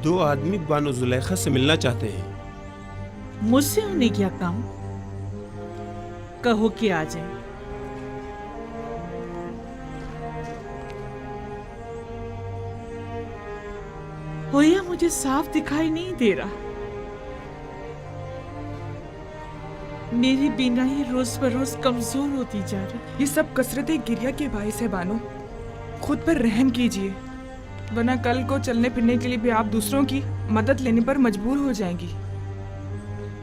दो आदमी बानो जुलेखा से मिलना चाहते हैं। मुझसे उन्हें क्या काम? कहो कि आ जाए। होया मुझे साफ दिखाई नहीं दे रहा। मेरी बीनाई रोज बरोज कमजोर होती जा रही। ये सब कसरत गिरिया के बायस है बानो। खुद पर रहम कीजिए, वरना कल को चलने फिरने के लिए भी आप दूसरों की मदद लेने पर मजबूर हो जाएंगी।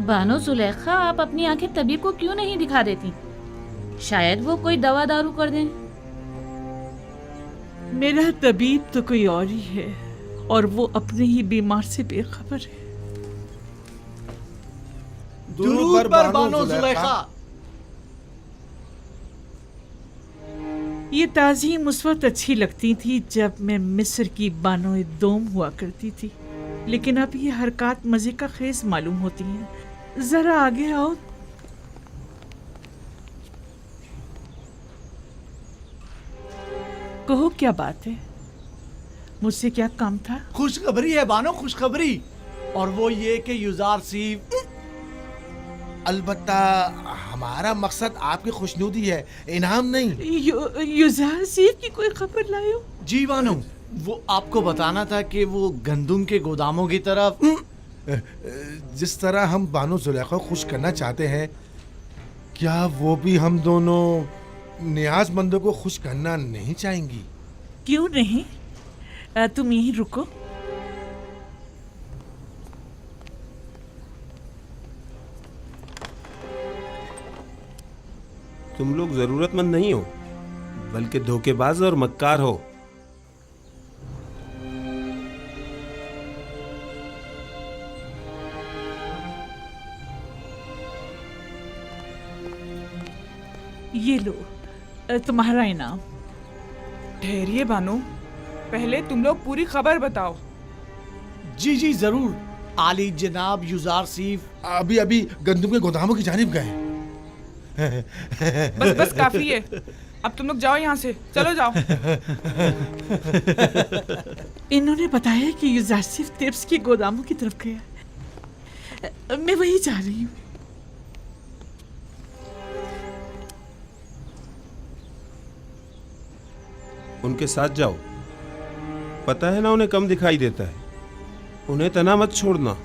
बानो जुलेखा, आप अपनी आंखें तबीब को क्यों नहीं दिखा देती? शायद वो कोई दवा दारू कर दें। मेरा तबीब तो कोई और ही है, और वो अपने ही बीमार से बेखबर है। दुरूद पर बानो जुलेखा। ये ताज़ीम उस वक्त अच्छी लगती थी जब मैं मिस्र की बानो दोम हुआ करती थी, लेकिन अब ये हरकत मजे का खेज मालूम होती हैं। जरा आगे आओ। कहो क्या बात है? मुझसे क्या काम था? खुशखबरी है बानो, खुशखबरी। और वो ये कि युजार सीफ। अलबत्ता हमारा मकसद आपकी खुशनुदी है, इनाम नहीं। युजार सीफ की कोई खबर लाए हो? जी बानो, वो आपको बताना था कि वो गंदुम के गोदामों की तरफ। जिस तरह हम बानो जुलेखा को खुश करना चाहते हैं, क्या वो भी हम दोनों नियाजमंदों को खुश करना नहीं चाहेंगी? क्यों नहीं? तुम यहीं रुको। तुम लोग जरूरतमंद नहीं हो, बल्कि धोखेबाज और मक्कार हो। ये लो तुम्हारा इनाम। ठहरिए बानो, पहले तुम लोग पूरी खबर बताओ। जी जी जरूर। आली जनाब युजार सीफ अभी अभी गंदुम के गोदामों की जानिब गए। बस बस काफी है, अब तुम लोग जाओ यहाँ से, चलो जाओ। इन्होंने बताया कि युजासिफ तिब्स के गोदामों की तरफ गया। मैं वही जा रही हूँ। उनके साथ जाओ। पता है ना उन्हें कम दिखाई देता है। उन्हें तना मत छोड़ना।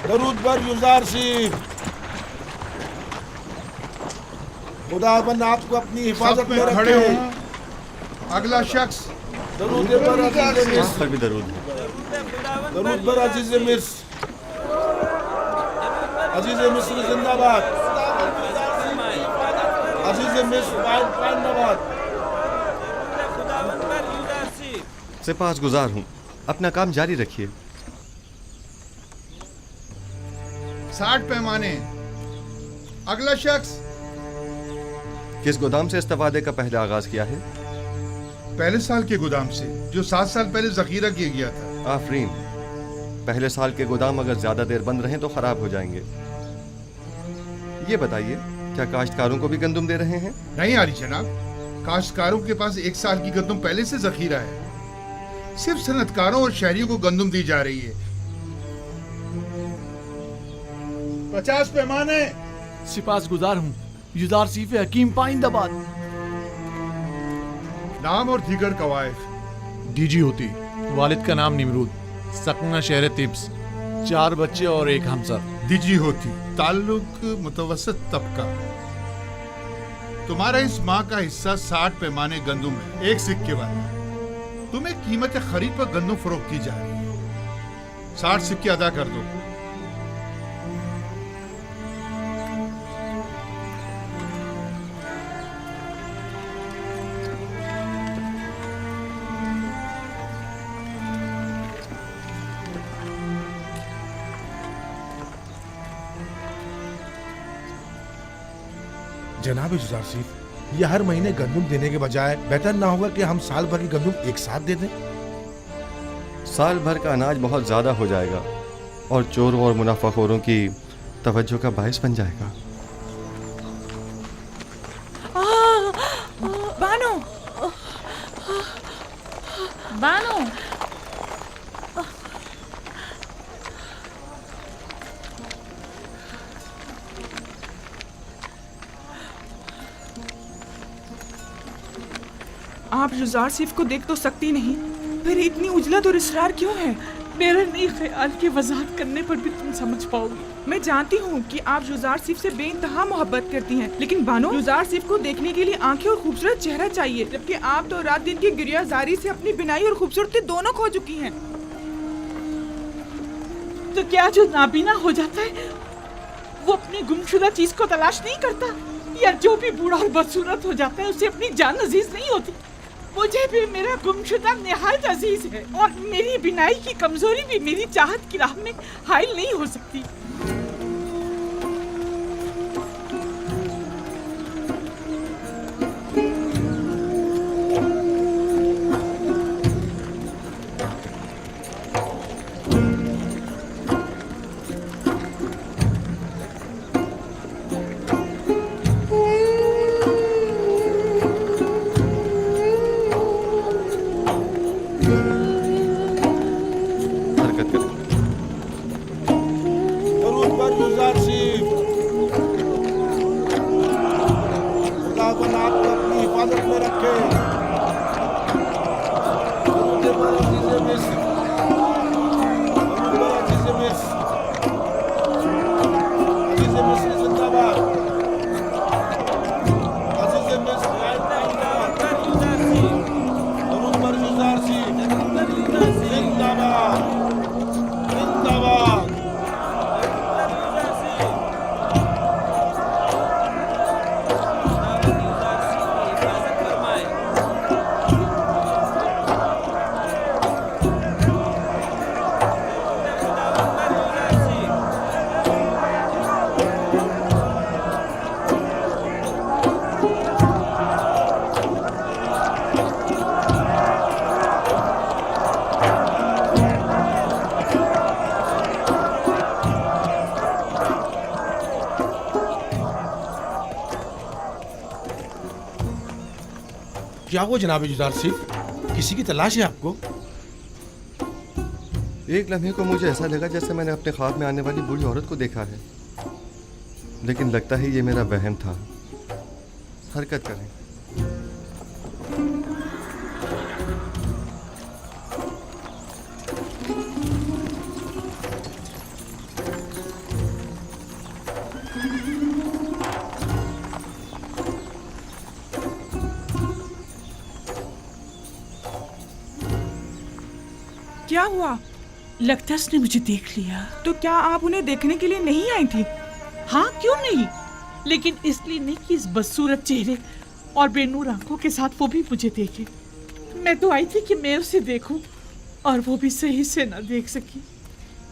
दरूद पर युजार सीफ। खुदाबंद आपको अपनी हिफाजत में खड़े रखे। हो। अगला शख्स। दरूद पर अजीज मिस्र। पर भी दरूद। दरूद पर अजीज मिस्र। अजीज मिस्र जिंदाबाद। अजीज मिस्र जिंदाबाद। सिपाहगुजार हूँ, अपना काम जारी रखिए। 60 पैमाने। अगला शख्स। किस गोदाम से इस्तेफादे का पहले आगाज किया है? पहले साल के गोदाम से, जो 7 साल पहले जखीरा किया गया था। आफरीन। पहले साल के गोदाम अगर ज्यादा देर बंद रहें तो खराब हो जाएंगे। ये बताइए, क्या काश्तकारों को भी गंदुम दे रहे हैं? नहीं आली जनाब, काश्तकारों के पास 1 साल की गंदुम पहले से जखीरा है। सिर्फ सनतकारों और शहरियों को गंदुम दी जा रही है। 50 पैमाने। सिपासगुजार हूँ, युजार सीफ हकीम पाइंदाबाद। नाम और दीगर कवायद। डीजी होती, वालिद का नाम निमरूद, सकना शहर तिब्स, 4 बच्चे और 1 हमसर। दीजी होती, ताल्लुक मुतवसत तबका। तुम्हारा इस माह का हिस्सा 60 पैमाने गंदुम है, 1 सिक्के वाला। तुम्हें कीमत खरीद पर गंदुम फरोख्त की जा रही है। 60 सिक्के अदा कर दो। जनाब युजार सीफ, ये हर महीने गंदुम देने के बजाय बेहतर ना होगा कि हम साल भर की गंदुम एक साथ दे दें? साल भर का अनाज बहुत ज़्यादा हो जाएगा और चोरों और मुनाफाखोरों की तवज्जो का बायस बन जाएगा। बानो, बानो, आप जुजार सिर्फ को देख तो सकती नहीं, फिर इतनी उजलत और इसरार क्यों है? मेरा नहीं ख्याल कि वजाहत करने पर भी तुम समझ पाओगी। मैं जानती हूँ कि आप जुजार सिर्फ से बेइंतहा मोहब्बत करती हैं, लेकिन बानो, जुजार सिर्फ को देखने के लिए आंखें और खूबसूरत चेहरा चाहिए, जबकि आप तो रात दिन की गिरियाजारी से अपनी बिनाई और खूबसूरती दोनों खो चुकी हैं। तो क्या जो नाबीना हो जाता है वो अपनी गुमशुदा चीज को तलाश नहीं करता, या जो भी बूढ़ा और बदसूरत हो जाता है उसे अपनी जान अजीज नहीं होती? मुझे भी मेरा गुमशुदा निहायत अजीज है, और मेरी बिनाई की कमजोरी भी मेरी चाहत की राह में हाइल नहीं हो सकती। हरकत करें। दरूद पर जुजार सिर्फ। खुदावन आपको अपनी हिफाजत में रखे। दरूद पर अजीज़े मिस्र। दरूद पर अजीज़े मिस्र। अजीज़े मिस्र जिंदाबाद। अजीज़े मिस्र जिंदाबाद। दरूद पर जुजार सिर्फ जिंदाबाद। जिंदाबाद। क्या वो जनाब जुजार सिर्फ, किसी की तलाश है आपको? एक लम्हे को मुझे ऐसा लगा जैसे मैंने अपने ख्वाब में आने वाली बूढ़ी औरत को देखा है, लेकिन लगता है ये मेरा वहम था। हरकत करें। क्या हुआ? लगता है उसने मुझे देख लिया। तो क्या आप उन्हें देखने के लिए नहीं आई थी? हाँ, क्यों नहीं, लेकिन इसलिए नहीं कि इस बदसूरत चेहरे और बेनूर आंखों के साथ वो भी मुझे देखे। मैं तो आई थी कि मैं उसे देखूं, और वो भी सही से ना देख सकी।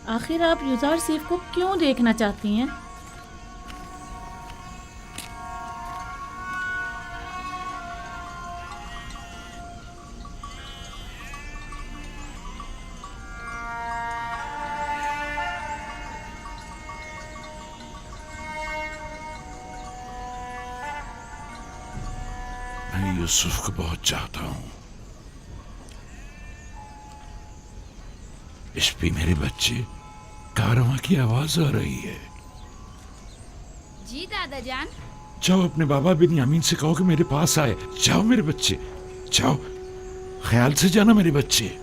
आखिर आप युजार सिर्फ को क्यों देखना चाहती हैं? मैं यूसुफ को बहुत चाहता हूँ। इश्पी मेरे बच्चे, कारवां की आवाज आ रही है। जी दादा जान। जाओ अपने बाबा बिन्यामीन से कहो कि मेरे पास आए। जाओ मेरे बच्चे, जाओ, ख्याल से जाना मेरे बच्चे।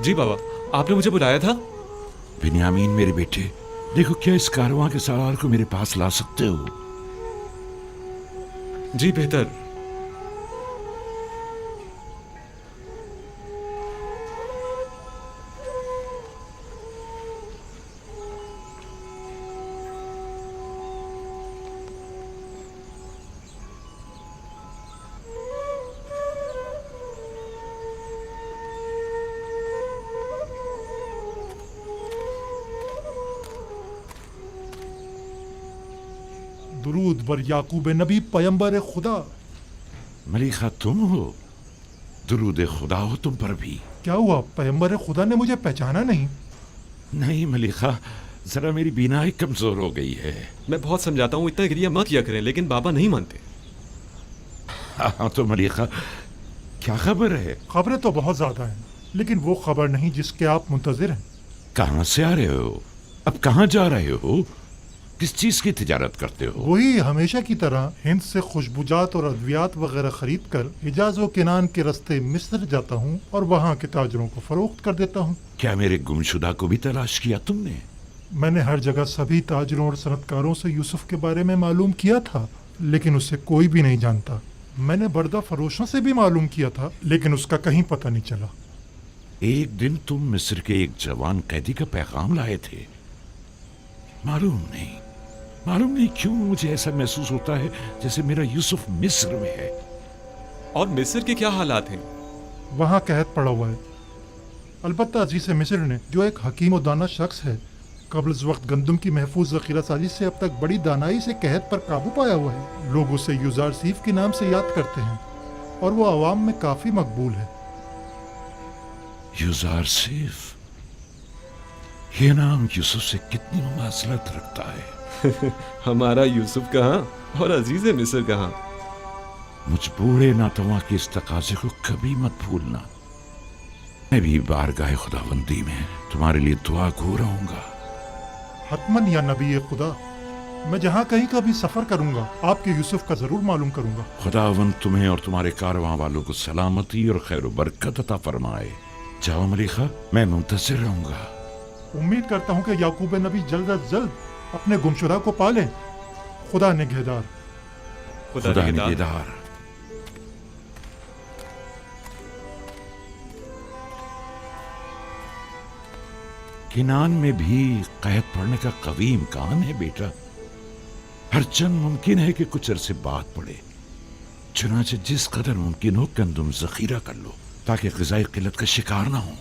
जी बाबा, आपने मुझे बुलाया था? बिन्यामीन मेरे बेटे, देखो क्या इस कारवां के सालार को मेरे पास ला सकते हो? जी बेहतर। दुरूद बर याकूब नबी पैगंबर खुदा। मलिका तुम हो? दुरूद खुदा हो तुम पर भी। क्या हुआ, पैगंबर खुदा ने मुझे पहचाना नहीं? नहीं मलिका, जरा मेरी बीनाई कमजोर हो गई है। मैं बहुत समझाता हूँ इतना गिरिया मत किया करें, लेकिन बाबा नहीं मानते। हाँ तो मलिका, क्या खबर है? खबरें तो बहुत ज्यादा हैं, लेकिन वो खबर नहीं जिसके आप मुंतजिर हैं। कहाँ से आ रहे हो? अब कहाँ जा रहे हो? किस चीज की तिजारत करते हो? वही हमेशा की तरह हिंद से खुशबुजात और अद्वियात वगैरह खरीद कर हिजाज व किनान के रास्ते मिस्र जाता हूँ और वहाँ के ताजरों को फरोख्त कर देता हूँ। क्या मेरे गुमशुदा को भी तलाश किया तुमने? मैंने हर जगह सभी ताजरों और सनतकारों से यूसुफ के बारे में मालूम किया था, लेकिन उसे कोई भी नहीं जानता। मैंने बर्दा फरोशों से भी मालूम किया था, लेकिन उसका कहीं पता नहीं चला। एक दिन तुम मिस्र के एक जवान कैदी का पैगाम लाए थे। मालूम नहीं क्यों मुझे ऐसा महसूस होता है जैसे मेरा यूसुफ मिस्र में है। और मिस्र के क्या हालात हैं? वहाँ कहत पड़ा हुआ है। अलबत्ता अजीज मिस्र ने, जो एक हकीम और दाना शख्स है, कब्ल वक्त गंदम की महफूज ज़ख़ीरा साजी से अब तक बड़ी दानाई से कहत पर काबू पाया हुआ है। लोग उसे यूजार सीफ के नाम से याद करते हैं और वो आवाम में काफी मकबूल है। यूजार सीफ, ये नाम यूसुफ से कितनी मुमासलत रखता है। हमारा यूसुफ कहाँ और अजीज मिस्र कहाँ। मुझ बूढ़े नातवा के इस तकाजे को कभी मत भूलना। मैं भी बारगाह खुदाबंदी में तुम्हारे लिए दुआ गो रहूंगा। हतमन या नबी खुदा, मैं जहाँ कहीं का भी सफर करूंगा आपके यूसुफ का जरूर मालूम करूंगा। खुदावंद तुम्हें और तुम्हारे कारवां वालों को सलामती और खैर बरकत अता फरमाए। जाओ मलिका, मैं मुंतज़िर रहूंगा। उम्मीद करता हूँ कि याकूब नबी जल्द अज जल्द अपने गुमशुदा को पाले। खुदा निगहदार। खुदा निगहदार। किनान में भी कैद पड़ने का कवी इम्कान है बेटा। हर चंद मुमकिन है कि कुछ अरसे बाद पड़े। चुनाचे जिस कदर मुमकिन हो गंदुम जखीरा कर लो ताकि ग़िज़ाई किल्लत का शिकार ना हो।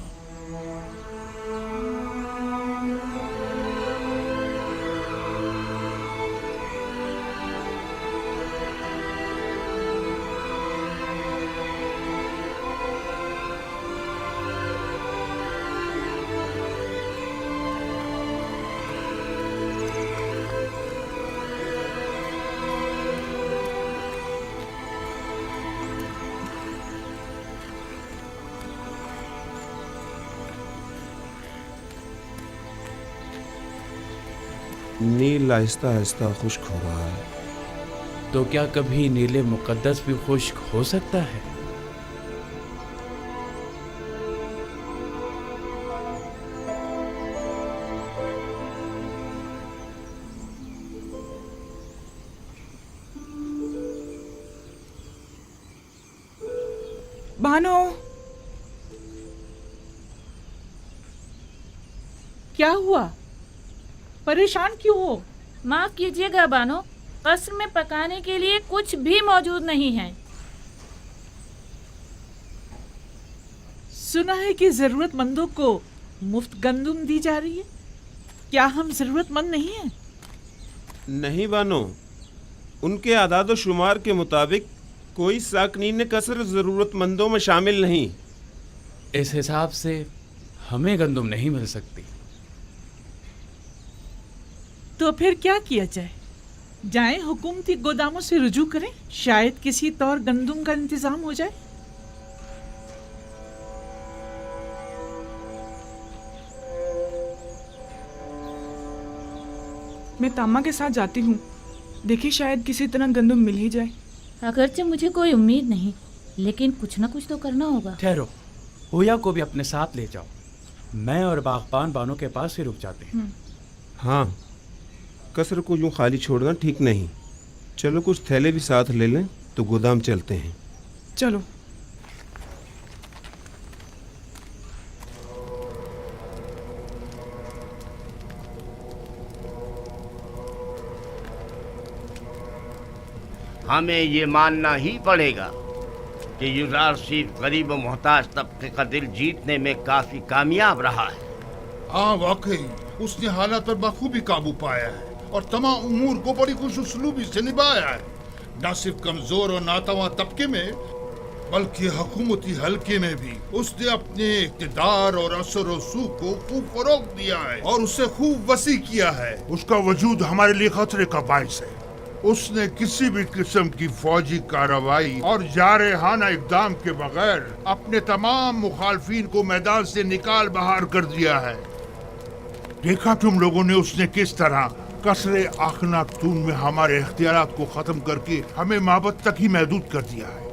नील आहिस्ता आहिस्ता खुश्क हो रहा है। तो क्या कभी नीले मुकद्दस भी खुश्क हो सकता है? बानो, क्या हुआ? परेशान क्यों हो? माफ कीजिएगा बानो, कस्र में पकाने के लिए कुछ भी मौजूद नहीं है। सुना है कि जरूरतमंदों को मुफ्त गंदुम दी जा रही है। क्या हम जरूरतमंद नहीं हैं? नहीं बानो, उनके आदाद शुमार के मुताबिक कोई साकनीन कसर जरूरतमंदों में शामिल नहीं। इस हिसाब से हमें गंदुम नहीं मिल सकती। तो फिर क्या किया जाए? जाएं हुकूमती गोदामों से रुजू करें, शायद किसी तौर गंदुम का इंतजाम हो जाए। मैं तामा के साथ जाती हूँ, देखिए शायद किसी तरह गंदुम मिल ही जाए। अगरचे मुझे कोई उम्मीद नहीं, लेकिन कुछ ना कुछ तो करना होगा। ठहरो, होया को भी अपने साथ ले जाओ। मैं और बागबान बानो के पास ही रुक जाते हैं। हाँ, कसर को यूं खाली छोड़ना ठीक नहीं। चलो कुछ थैले भी साथ ले लें तो गोदाम चलते हैं। चलो। हमें ये मानना ही पड़ेगा कि युजार सिर्फ गरीब और मोहताज तबके का दिल जीतने में काफी कामयाब रहा है। हाँ वाकई उसने हालात पर बखूबी काबू पाया है और तमाम उमूर को बड़ी खुश उसलूबी से निभाया है। न सिर्फ कमजोर और नातवा तबके में बल्कि हुकूमती हलके में भी उसने अपने इक़्तिदार और असर और सूख को खूब फरोग दिया है और उसे खूब वसी किया है। उसका वजूद हमारे लिए खतरे का बाइस है। उसने किसी भी किस्म की फौजी कार्रवाई और जारहाना इक़दाम के बगैर अपने तमाम मुखालफिन को मैदान से निकाल बाहर कर दिया है। देखा तुम लोगों ने उसने किस तरह कसरे आखनातून में हमारे इख्तियारात को खत्म करके हमें माबद तक ही महदूद कर दिया है।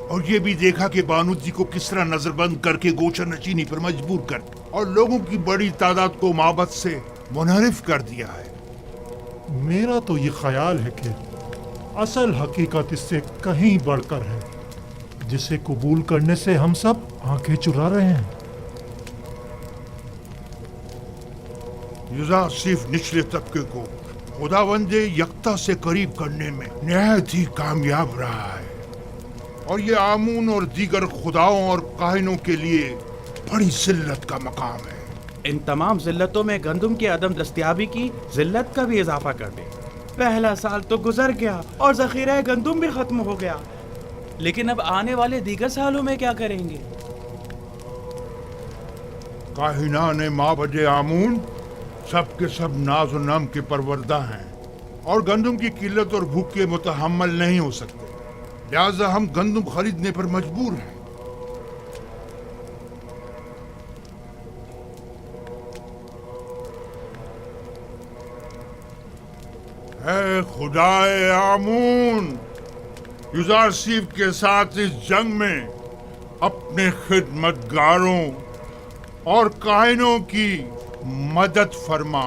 और ये भी देखा कि बानो जी को किस तरह नजरबंद करके गोशा नशीनी पर मजबूर कर और लोगों की बड़ी तादाद को माबद से मुनहरिफ कर दिया है। मेरा तो ये ख्याल है कि असल हकीकत इससे कहीं बढ़कर है, जिसे कबूल करने से हम सब आंखें चुरा रहे हैं। युजार सिर्फ निचले तबके को खुदावंदे यकता से करीब करने में निहायत ही कामयाब रहा है और ये आमून और दीगर खुदाओं और काहिनों के लिए बड़ी जिल्लत का मकाम है। इन तमाम जिल्लतों में गंदम की अदम दस्तयाबी की जिल्लत का भी इजाफा कर दे। पहला साल तो गुजर गया और ज़ख़ीरा गंदम भी खत्म हो गया, लेकिन अब आने वाले दीगर सालों में क्या करेंगे? काहिना ने माबदे आमून सब के सब नाज और नम के परवरदा हैं और गंदम की किल्लत और भूख के मुतहम्मल नहीं हो सकते, लिहाजा हम गंदम खरीदने पर मजबूर हैं। ऐ खुदाए आमून, युजार सिफ के साथ इस जंग में अपने खिदमतगारों और काहिनों की मदद फरमा।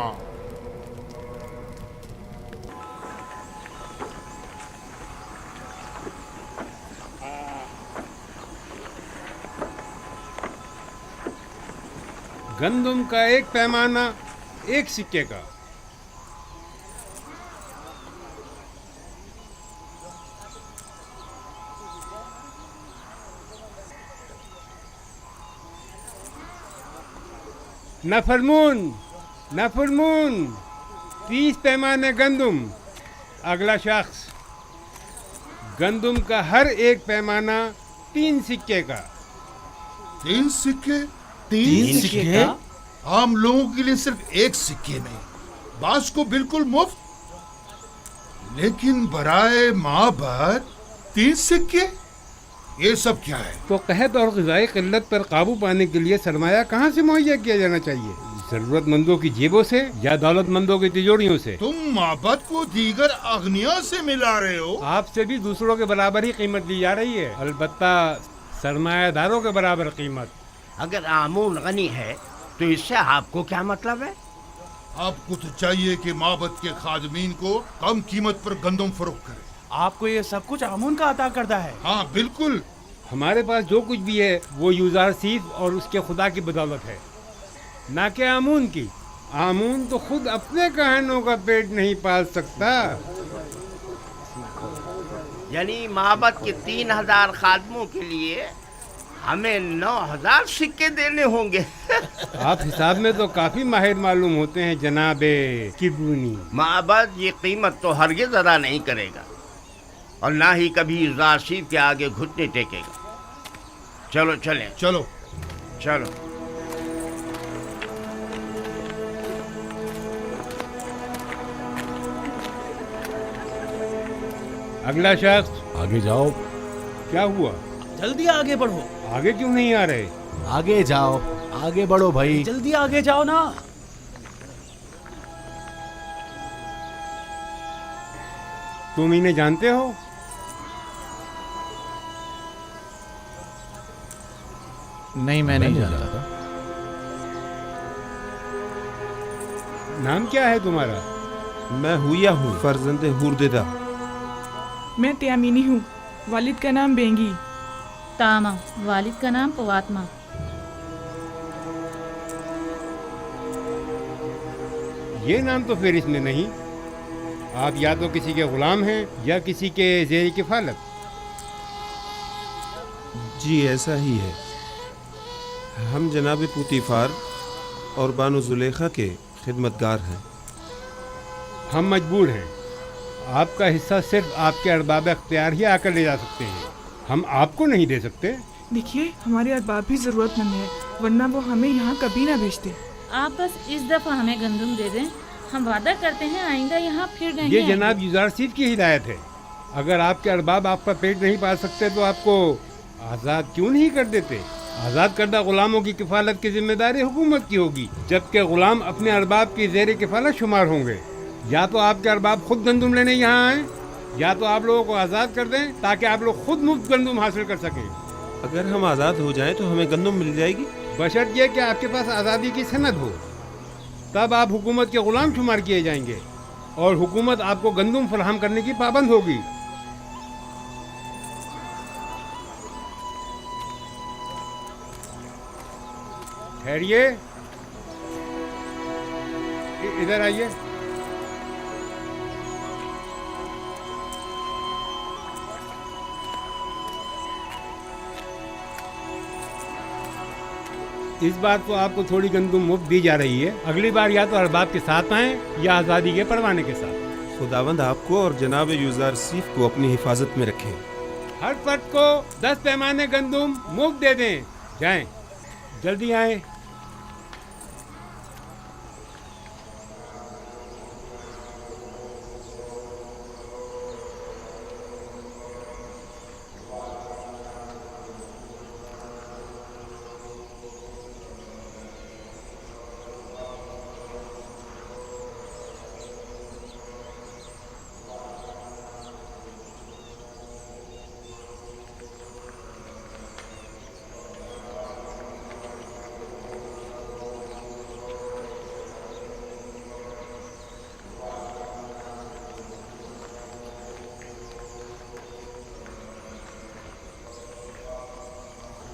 गंदम का एक पैमाना एक सिक्के का। नफरमून, नफरमून, 30 पैमाने गंदम। अगला शख्स, गंदम का हर एक पैमाना 3 सिक्के का। 3 सिक्के? 3 सिक्के? आम लोगों के लिए सिर्फ 1 सिक्के में, बास को बिल्कुल मुफ्त। लेकिन बराए माबद 3 सिक्के? ये सब क्या है? तो कहत और ग़िज़ाई क़िल्लत पर काबू पाने के लिए सरमाया कहाँ से मुहैया किया जाना चाहिए? ज़रूरतमंदों की जेबों से या दौलतमंदों की तिजोरियों से? तुम माबद को दीगर अगनिया से मिला रहे हो। आपसे भी दूसरों के बराबर ही कीमत दी जा रही है, अलबत्ता सरमायादारों के बराबर कीमत। अगर आमून गनी है तो इससे आपको क्या मतलब है? आपको तो चाहिए कि माबद के खादमीन को कम कीमत पर गंदम फरोख्त करें। आपको ये सब कुछ आमून का अता करता है? हाँ बिल्कुल। हमारे पास जो कुछ भी है वो युजार सिफ और उसके खुदा की बदौलत है, ना कि आमून की। आमून तो खुद अपने कहनों का पेट नहीं पाल सकता। यानी माबद के 3000 खादमों के लिए हमें 9000 सिक्के देने होंगे। आप हिसाब में तो काफी माहिर मालूम होते हैं जनाबे किबरूनी। माबद ये कीमत तो हरगिज़ अदा नहीं करेगा और ना ही कभी युजार सिफ के आगे घुटने टेकेगा। चलो चलें। चलो चलो। अगला शख्स। आगे जाओ। क्या हुआ? जल्दी आगे बढ़ो। आगे क्यों नहीं आ रहे? आगे जाओ, आगे बढ़ो भाई। जल्दी आगे जाओ ना। तुम इन्हें जानते हो? नहीं, मैं नहीं जानता। नाम क्या है तुम्हारा? मैं हुया हूँ, फर्जंद हुरदिदा। मैं त्यामिनी हूँ, वालिद का नाम बेंगी। तामा, वालिद का नाम पवात्मा। ये नाम तो फिर इसमें नहीं। आप या तो किसी के गुलाम हैं या किसी के ज़ेर किफ़ालत। जी ऐसा ही है। हम जनाब पुतीफार और बानो जुलेखा के खिदमतगार हैं। हम मजबूर हैं। आपका हिस्सा सिर्फ आपके अरबाब अख्तियार ही आकर ले जा सकते हैं, हम आपको नहीं दे सकते। देखिए, हमारे अरबाब भी ज़रूरतमंद है, वरना वो हमें यहाँ कभी ना भेजते। आप बस इस दफ़ा हमें गंदम दे दें, हम वादा करते हैं आइंदा यहाँ फिर नहीं ये आएंगे। जनाब यूज़ारसीफ की हिदायत है। अगर आपके अरबाब आपका पेट नहीं पाल सकते तो आपको आज़ाद क्यों नहीं कर देते? आज़ाद करदा गुलामों की किफ़ालत की जिम्मेदारी हुकूमत की होगी, जबकि गुलाम अपने अरबाब की ज़ेर किफ़ालत शुमार होंगे। या तो आपके अरबाब खुद गंदम लेने यहाँ आएँ, या तो आप लोगों को आज़ाद कर दें ताकि आप लोग खुद मुफ्त गंदम हासिल कर सकें। अगर हम आज़ाद हो जाएं तो हमें गंदम मिल जाएगी, बशर्त ये कि आपके पास आज़ादी की सनद हो, तब आप हुकूमत के गुलाम शुमार किए जाएंगे और हुकूमत आपको गंदम फराहम करने की पाबंद होगी। ठहरिए, इधर आइए। इस बार तो आपको थोड़ी गंदम मुफ्त दी जा रही है, अगली बार या तो अरबाब के साथ आएं या आज़ादी के परवाने के साथ। खुदावंद आपको और जनाब यूज़ारसीफ को अपनी हिफाजत में रखें। हर फर्द को 10 पैमाने गंदम मुफ्त दे दें। जाएं, जल्दी आएं।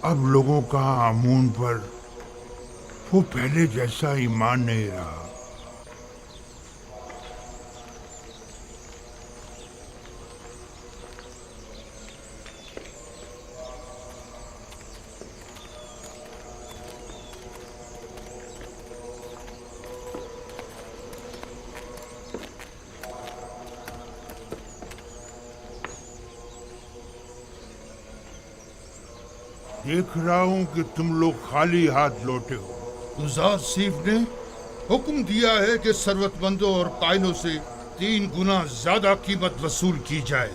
अब लोगों का आमून पर वो पहले जैसा ईमान नहीं रहा। देख रहा हूं कि तुम लोग खाली हाथ लौटे हो। यूज़ारसीफ ने हुक्म दिया है कि सरवतमंदों और कायनों से 3 गुना ज्यादा कीमत वसूल की जाए।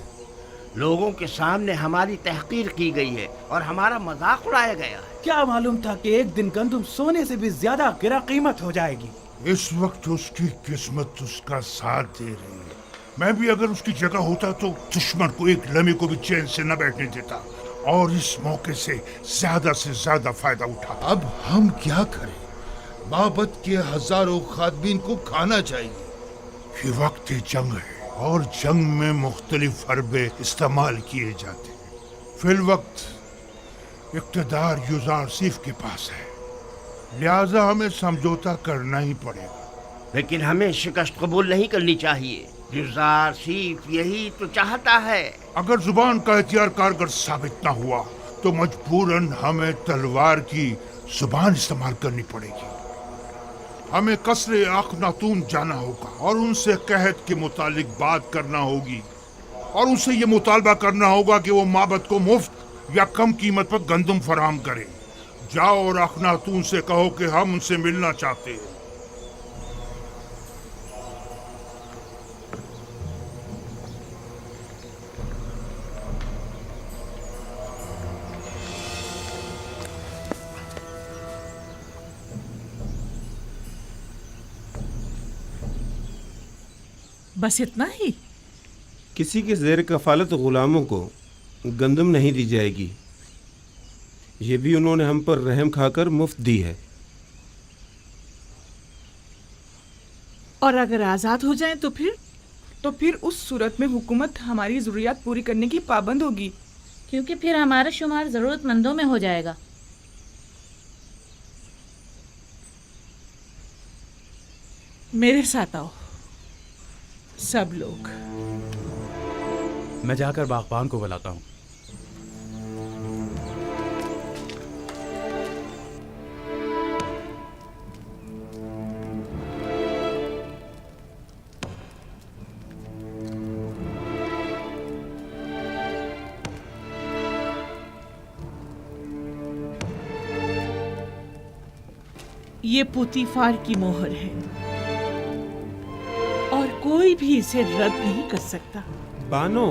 लोगों के सामने हमारी तहकीर की गई है और हमारा मजाक उड़ाया गया है। क्या मालूम था कि एक दिन गंदम सोने से भी ज्यादा गिरा कीमत हो जाएगी। इस वक्त उसकी किस्मत उसका साथ दे रही है। मैं भी अगर उसकी जगह होता तो दुश्मन को एक लम्हे को भी चैन से न बैठने देता और इस मौके से ज्यादा फायदा उठा। अब हम क्या करें? माबद के हजारों खादमीन को खाना चाहिए। ये वक्त जंग है और जंग में मुख्तलिफ हरबे इस्तेमाल किए जाते हैं। फिल वक्त इक़्तिदार यूज़ारसीफ के पास है, लिहाजा हमें समझौता करना ही पड़ेगा। लेकिन हमें शिकस्त कबूल नहीं करनी चाहिए। यूज़ारसीफ यही तो चाहता है। अगर जुबान का एहतियार कारगर साबित न हुआ तो मजबूरन हमें तलवार की जुबान इस्तेमाल करनी पड़ेगी। हमें कसरे अखनातून जाना होगा और उनसे कहत के मुतालिक बात करना होगी और उनसे ये मुतालबा करना होगा कि वो माबद को मुफ्त या कम कीमत पर गंदम फराहम करे। जाओ और अखनातून से कहो कि हम उनसे मिलना चाहते हैं। बस इतना ही? किसी के ज़ेर कफालत गुलामों को गंदम नहीं दी जाएगी। ये भी उन्होंने हम पर रहम खाकर मुफ्त दी है। और अगर आजाद हो जाएं तो फिर उस सूरत में हुकूमत हमारी ज़रूरियात पूरी करने की पाबंद होगी, क्योंकि फिर हमारा शुमार ज़रूरतमंदों में हो जाएगा। मेरे साथ आओ सब लोग। मैं जाकर बागबान को बुलाता हूँ। ये पुतीफार की मोहर है और कोई भी इसे रद्द नहीं कर सकता। बानो,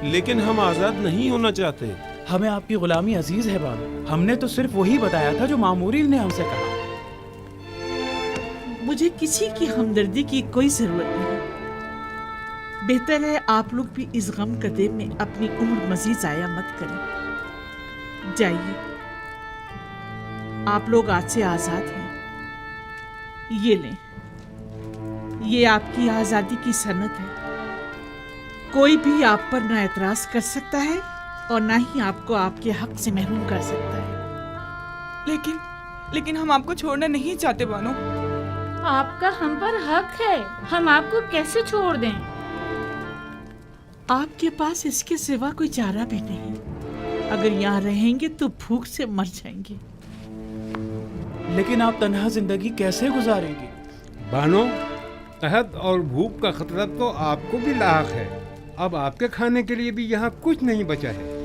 लेकिन हम आजाद नहीं होना चाहते। हमें आपकी गुलामी अजीज है बानो। हमने तो सिर्फ वही बताया था जो मामूरीन ने हमसे कहा। मुझे किसी की हमदर्दी की कोई जरूरत नहीं। बेहतर है आप लोग भी इस गम कदे में अपनी उम्र मजीद जाया मत करें। जाइए, आप लोग आज से आजाद हैं। ये लें, ये आपकी आजादी की सनद है। कोई भी आप पर ना एतराज कर सकता है और ना ही आपको आपके हक से महरूम कर सकता है। लेकिन हम आपको छोड़ना नहीं चाहते बानो। आपका हम पर हक है, हम आपको कैसे छोड़ दें? आपके पास इसके सिवा कोई चारा भी नहीं। अगर यहाँ रहेंगे तो भूख से मर जाएंगे। लेकिन आप तन्हा जिंदगी कैसे गुजारेंगे? बानो, कहत और भूख का खतरा तो आपको भी लाहक है। अब आपके खाने के लिए भी यहाँ कुछ नहीं बचा है।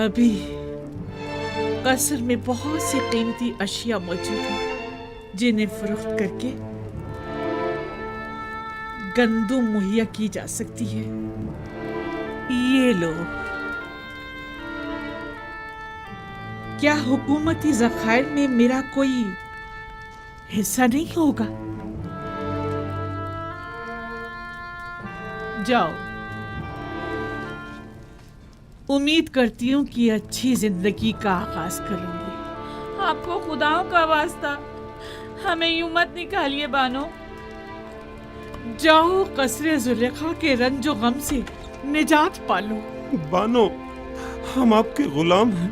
अभी कसर में बहुत सी कीमती अशिया मौजूद हैं जिन्हें फरोख्त करके गंदुम मुहैया की जा सकती है। ये लो। क्या हुकूमती ज़खायर में मेरा कोई हिस्सा नहीं होगा? जाओ, उम्मीद करती हूँ कि अच्छी जिंदगी का आगाज करूंगी। आपको खुदाओं का वास्ता हमें यूं मत निकालिए बानो। जाओ, कसरे जुलेखा के रंजो गम से निजात पालो। बानो, हम आपके गुलाम हैं।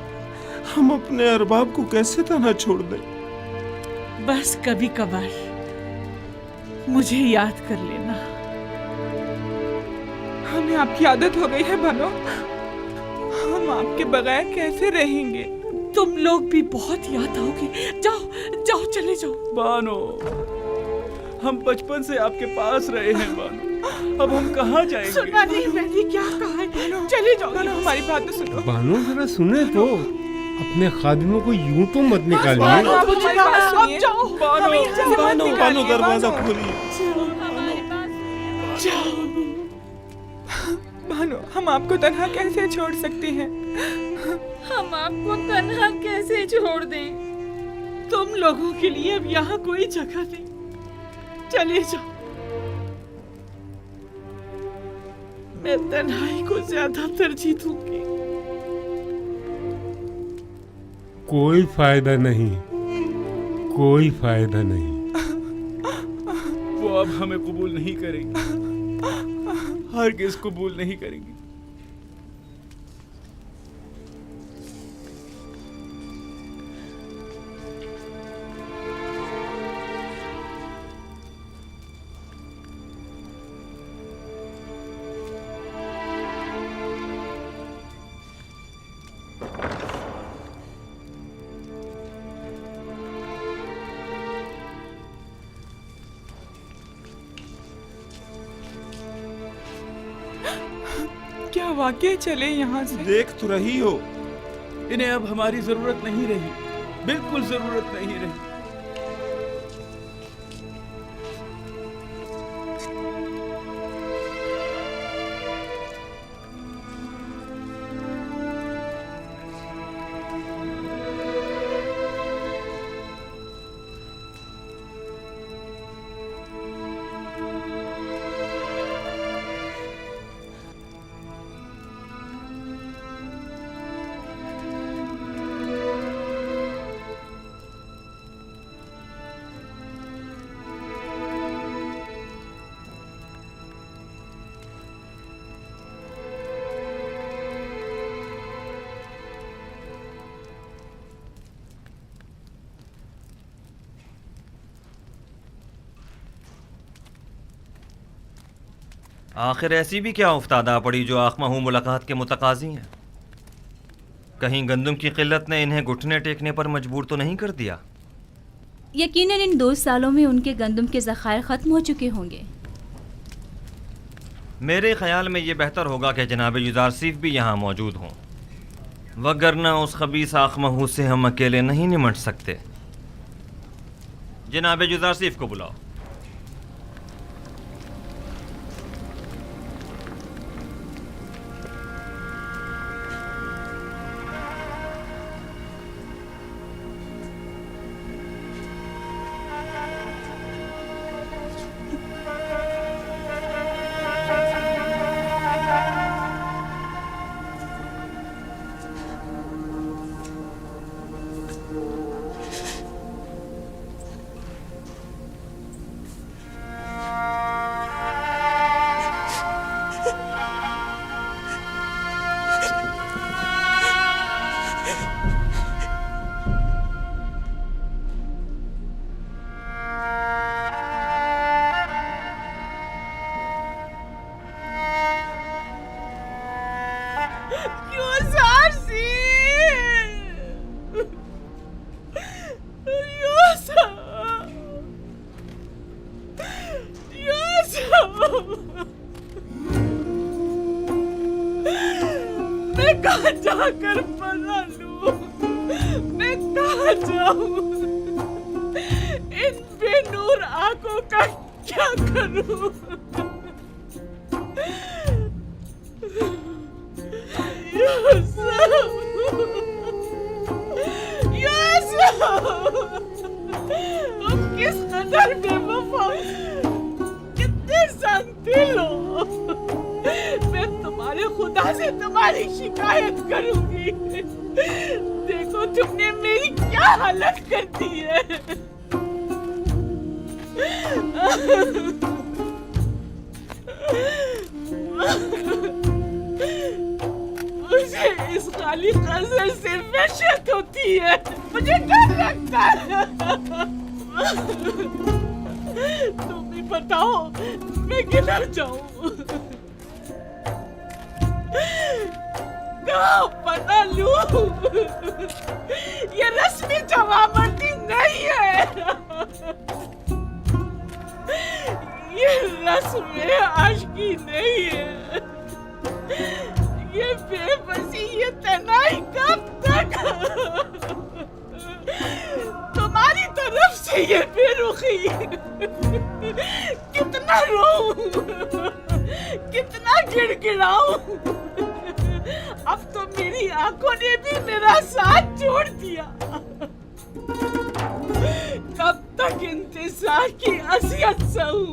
हम अपने अरबाब को कैसे तन्हा छोड़ दें? बस कभी कभार मुझे याद कर लेना। हमें आपकी आदत हो गई है बानो। हम आपके बगैर कैसे रहेंगे? तुम लोग भी बहुत याद आओगे। जाओ जाओ, चले जाओ। बानो, हम बचपन से आपके पास रहे हैं बानो। अब हम कहाँ जाएंगे? सुना नहीं मैंने क्या कहा है? चले जाओ। बानो, हमारी बात तो सुनो। बानो, जरा सुने तो। अपने खादिमों को यूं तो मत निकालिए। आप जाओ। बानो, दरवाजा खोलिए। बानो, हम आपको तन्हा कैसे छोड़ सकते हैं? हम आपको तन्हा कैसे छोड़ दें? तुम लोगों के लिए अब यहाँ कोई जगह नहीं। चले जाओ। मैं तन्हाई को ज्यादा तरजीह दूंगी। कोई फायदा नहीं, कोई फायदा नहीं। वो अब हमें कबूल नहीं करेंगे, हरगिज़ कबूल नहीं करेंगे। क्या वाकई चले यहाँ से? देख तो रही हो, इन्हें अब हमारी जरूरत नहीं रही, बिल्कुल जरूरत नहीं रही। آخر ایسی بھی کیا افتادہ پڑی جو آخمہ ہوں ملاقات کے متقاضی ہیں؟ کہیں گندم کی قلت نے انہیں گھٹنے ٹیکنے پر مجبور تو نہیں کر دیا؟ یقیناً ان 2 سالوں میں ان کے گندم کے ذخائر ختم ہو چکے ہوں گے۔ میرے خیال میں یہ بہتر ہوگا کہ جناب یوزارسیف بھی یہاں موجود ہوں، وگرنہ اس خبیث آخمہ سے ہم اکیلے نہیں نمٹ سکتے۔ جناب یوزارسیف کو بلاؤ۔ میں کہاں جا کر پناہ لوں؟ میں کہاں جاؤں؟ ان بے نور آنکھوں کا کیا کروں؟ تم کس قدر بے وفا، کتنے سنگ دل ہو۔ میں تمہارے خدا سے تمہاری شکایت کروں گی۔ دیکھو تم نے میری کیا حالت کر دی ہے۔ مجھے اس خالی قصر سے وحشت ہوتی ہے، مجھے ڈر لگتا ہے۔ تم بھی بتاؤ میں کدھر جاؤں؟ کہاں پناہ لوں؟ یہ رسمی جوابرتی نہیں ہے، یہ رسم عاشقی نہیں ہے، یہ بے بسی، یہ تنہائی کب تک؟ تمہاری طرف سے یہ بے رخی، کتنا روؤں، کتنا گڑ گڑاؤں۔ اب تو میری آنکھوں نے بھی میرا ساتھ چھوڑ دیا۔ کب تک انتظار کی اذیت سہوں؟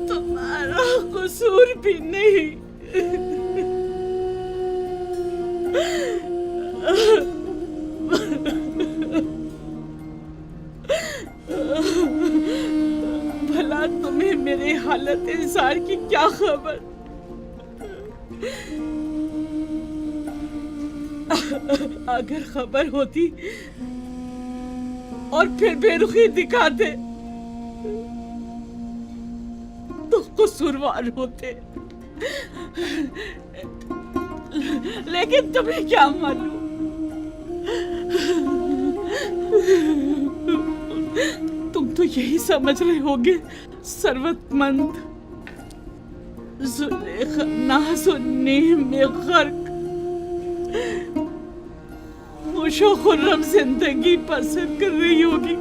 تمہارا قصور بھی نہیں، بھلا تمہیں میرے حالت انسان کی کیا خبر؟ اگر خبر ہوتی اور پھر بے رخی دکھاتے تو قصوروار ہوتے، لیکن تمہیں کیا معلوم؟ تم تو یہی سمجھ رہے ہوگے ثروت مند زلیخا ناز و نیم میں غرق خوش و خرم زندگی بسر کر رہی ہوگی۔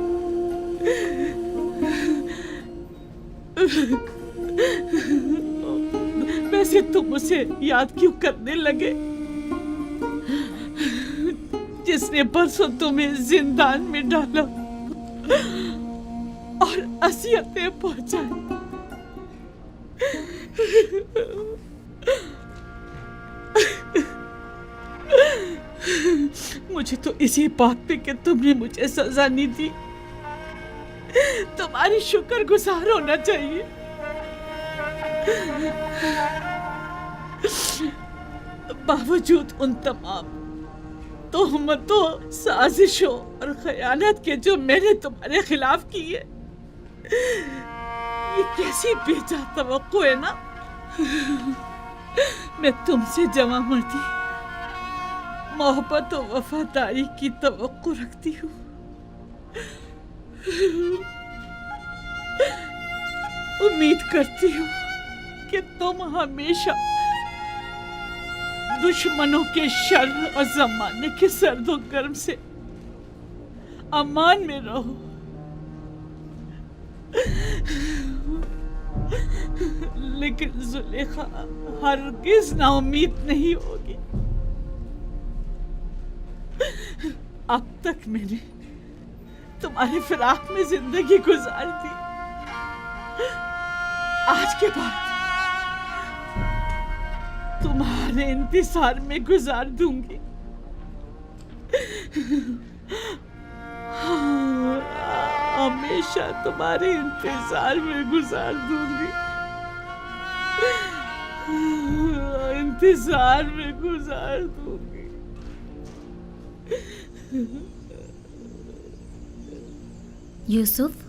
ویسے تم اسے یاد کیوں کرنے لگے جس نے پرسوں تمہیں زندان میں ڈالا اور اذیتیں پہنچائی؟ मुझे तो इसी बात पे कि तुमने मुझे सजा नहीं दी तुम्हारी शुक्रगुजार होना चाहिए। बावजूद उन तमाम तोहमतों, साजिशों और खयानत के जो मैंने तुम्हारे खिलाफ की है, ये कैसी बेजा तवक्को है ना। मैं तुमसे जमा मर्दी, मोहब्बत और वफादारी की तवक्को रखती हूँ। उम्मीद करती हूँ कि तुम हमेशा दुश्मनों के शर और जमाने के सर्द और गर्म से अमान में रहो। लेकिन जुलेखा हरगिज नाउम्मीद नहीं होगी। अब तक मैंने तुम्हारे फिराक में जिंदगी गुजार दी, आज के बाद तुम्हारे इंतजार में गुजार दूंगी। हमेशा तुम्हारे इंतजार में गुजार दूंगी, इंतजार में गुजार दूंगी। यूसुफ,